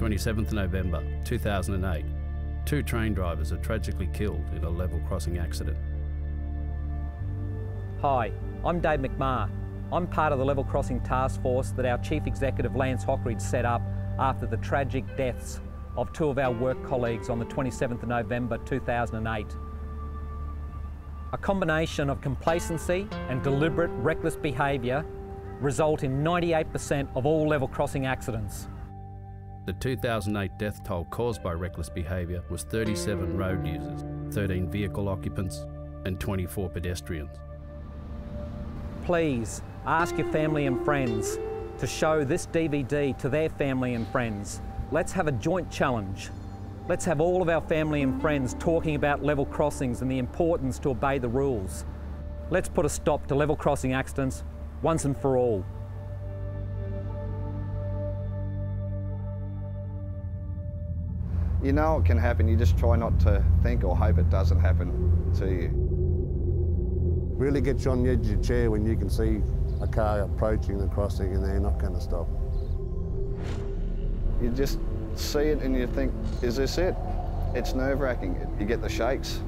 27th November 2008, 2 train drivers are tragically killed in a level crossing accident. Hi, I'm Dave McMahon. I'm part of the Level Crossing Task Force that our Chief Executive Lance Hockridge set up after the tragic deaths of 2 of our work colleagues on the 27th of November 2008. A combination of complacency and deliberate reckless behaviour result in 98% of all level crossing accidents. The 2008 death toll caused by reckless behaviour was 37 road users, 13 vehicle occupants and 24 pedestrians. Please ask your family and friends to show this DVD to their family and friends. Let's have a joint challenge. Let's have all of our family and friends talking about level crossings and the importance to obey the rules. Let's put a stop to level crossing accidents once and for all. You know it can happen, you just try not to think or hope it doesn't happen to you. Really gets you on the edge of your chair when you can see a car approaching the crossing and they're not going to stop. You just see it and you think, is this it? It's nerve-wracking. You get the shakes.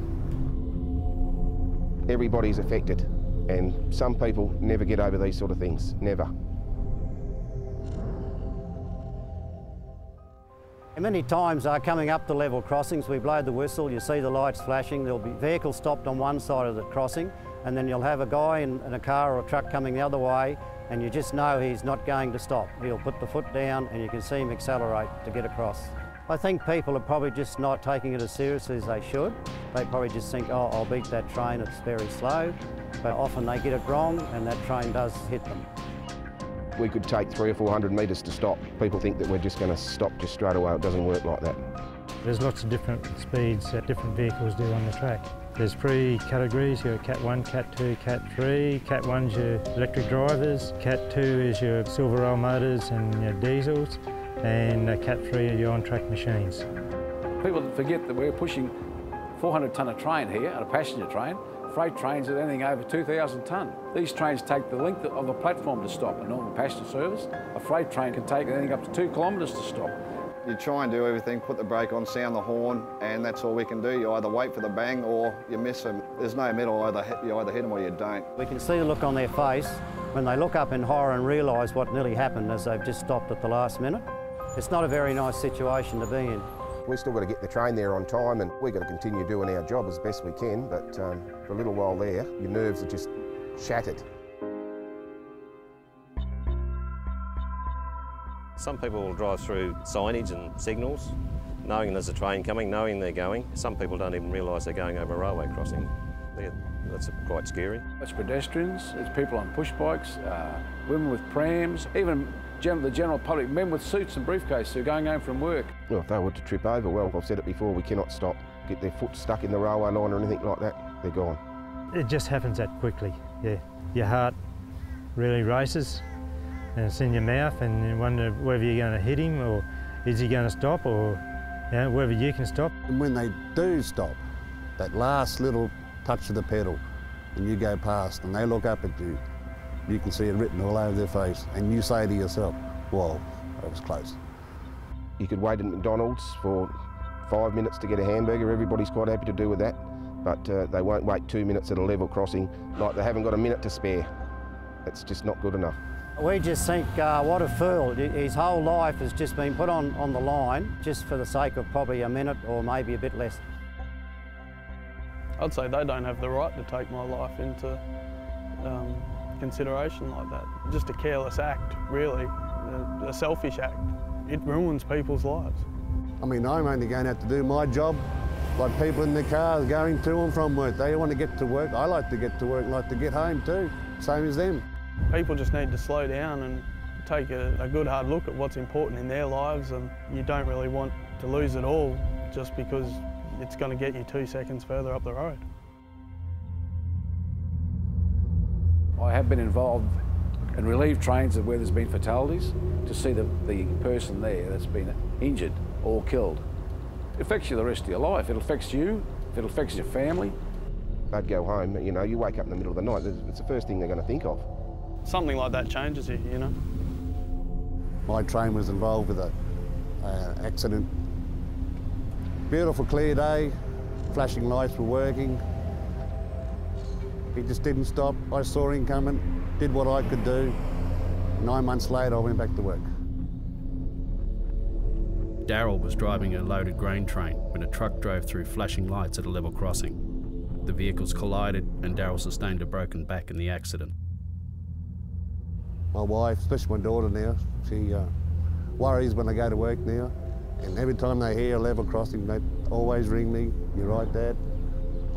Everybody's affected, and some people never get over these sort of things, never. Many times coming up the level crossings, we blow the whistle, you see the lights flashing, there'll be vehicles stopped on one side of the crossing, and then you'll have a guy in a car or a truck coming the other way, and you just know he's not going to stop. He'll put the foot down and you can see him accelerate to get across. I think people are probably just not taking it as seriously as they should. They probably just think, oh, I'll beat that train, it's very slow. But often they get it wrong and that train does hit them. We could take 300 or 400 metres to stop. People think that we're just going to stop just straight away. It doesn't work like that. There's lots of different speeds that different vehicles do on the track. There's 3 categories, your Cat 1, Cat 2, Cat 3. Cat 1's your electric drivers, Cat 2 is your silver rail motors and your diesels, and Cat 3 are your on-track machines. People forget that we're pushing 400 tonne a train here, a passenger train. Freight trains are anything over 2,000 tonne. These trains take the length of the platform to stop. A normal passenger service, a freight train can take anything up to 2 kilometres to stop. You try and do everything, put the brake on, sound the horn, and that's all we can do. You either wait for the bang or you miss them. There's no middle, you either hit them or you don't. We can see the look on their face when they look up in horror and realise what nearly happened as they've just stopped at the last minute. It's not a very nice situation to be in. We've still got to get the train there on time, and we've got to continue doing our job as best we can, but for a little while there, your nerves are just shattered. Some people will drive through signage and signals, knowing there's a train coming, knowing they're going. Some people don't even realise they're going over a railway crossing. That's quite scary. It's pedestrians, it's people on push bikes, women with prams, even the general public, men with suits and briefcases who are going home from work. Well, if they were to trip over, well, I've said it before, we cannot stop, get their foot stuck in the railway line or anything like that, they're gone. It just happens that quickly, yeah. Your heart really races and it's in your mouth and you wonder whether you're going to hit him or is he going to stop, or whether you can stop. And when they do stop, that last little touch of the pedal, and you go past and they look up at you, you can see it written all over their face, and you say to yourself, whoa, that was close. You could wait at McDonald's for 5 minutes to get a hamburger. Everybody's quite happy to do with that, but they won't wait 2 minutes at a level crossing like they haven't got a minute to spare. It's just not good enough. We just think, what a fool. His whole life has just been put on the line just for the sake of probably a minute or maybe a bit less. I'd say they don't have the right to take my life into consideration like that. Just a careless act, really, a selfish act. It ruins people's lives. I mean, I'm only going out to do my job, like people in their cars going to and from work. They want to get to work. I like to get to work, like to get home too, same as them. People just need to slow down and take a good hard look at what's important in their lives, and you don't really want to lose it all just because it's going to get you 2 seconds further up the road. I have been involved in relief trains where there's been fatalities to see the person there that's been injured or killed. It affects you the rest of your life. It affects you, it affects your family. They'd go home, you know, you wake up in the middle of the night, it's the first thing they're going to think of. Something like that changes you, you know. My train was involved with a accident. Beautiful clear day, flashing lights were working. He just didn't stop. I saw him coming, did what I could do. 9 months later, I went back to work. Daryl was driving a loaded grain train when a truck drove through flashing lights at a level crossing. The vehicles collided and Daryl sustained a broken back in the accident. My wife, especially my daughter now, she worries when I go to work now. And every time they hear a level crossing, they always ring me, "You're right, Dad."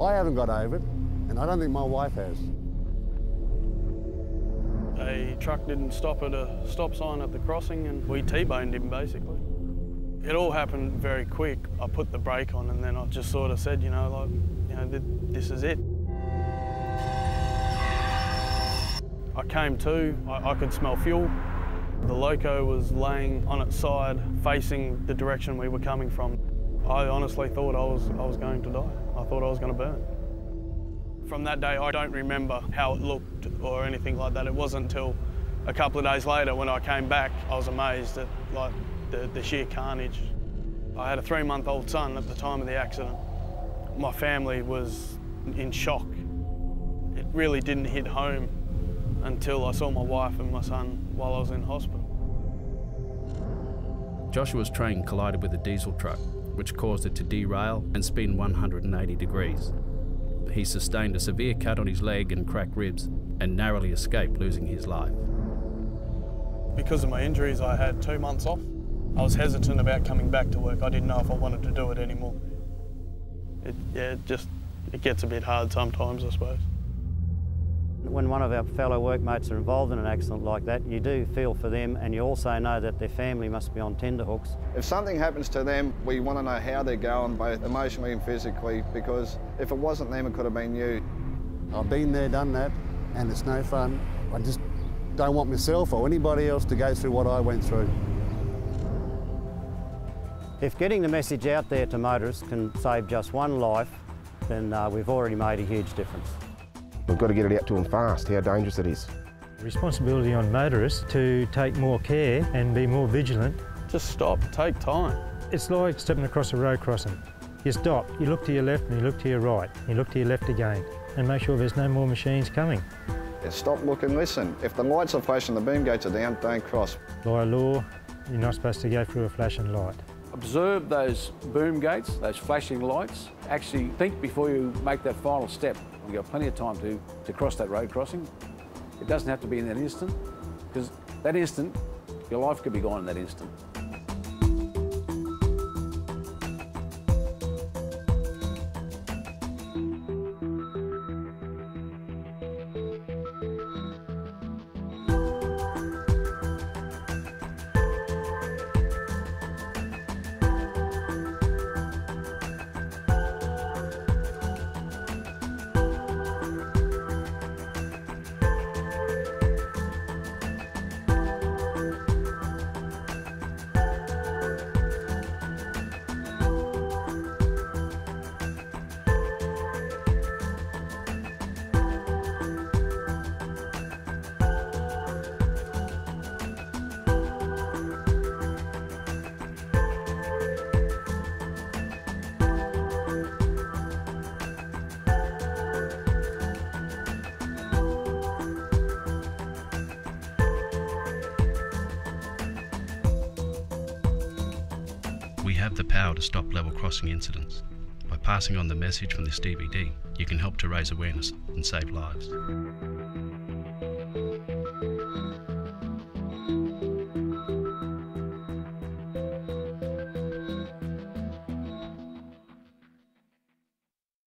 I haven't got over it, and I don't think my wife has. A truck didn't stop at a stop sign at the crossing and we T-boned him basically. It all happened very quick. I put the brake on and then I just sort of said, this is it. I came to, I could smell fuel. The loco was laying on its side, facing the direction we were coming from. I honestly thought I was going to die. I thought I was going to burn. From that day, I don't remember how it looked or anything like that. It wasn't until a couple of days later when I came back, I was amazed at the sheer carnage. I had a 3-month-old son at the time of the accident. My family was in shock. It really didn't hit home until I saw my wife and my son while I was in hospital. Joshua's train collided with a diesel truck, which caused it to derail and spin 180 degrees. He sustained a severe cut on his leg and cracked ribs and narrowly escaped losing his life. Because of my injuries, I had 2 months off. I was hesitant about coming back to work. I didn't know if I wanted to do it anymore. It gets a bit hard sometimes, I suppose. When one of our fellow workmates are involved in an accident like that, you do feel for them and you also know that their family must be on tenterhooks. If something happens to them, we want to know how they're going, both emotionally and physically, because if it wasn't them, it could have been you. I've been there, done that, and it's no fun. I just don't want myself or anybody else to go through what I went through. If getting the message out there to motorists can save just one life, then we've already made a huge difference. We've got to get it out to them fast, how dangerous it is. Responsibility on motorists to take more care and be more vigilant. Just stop, take time. It's like stepping across a road crossing. You stop, you look to your left and you look to your right, you look to your left again, and make sure there's no more machines coming. Yeah, stop, look and listen. If the lights are flashing, the boom gates are down, don't cross. By law, you're not supposed to go through a flashing light. Observe those boom gates, those flashing lights. Actually think before you make that final step. You've got plenty of time to cross that road crossing. It doesn't have to be in that instant, because that instant, your life could be gone in that instant. We have the power to stop level crossing incidents. By passing on the message from this DVD, you can help to raise awareness and save lives.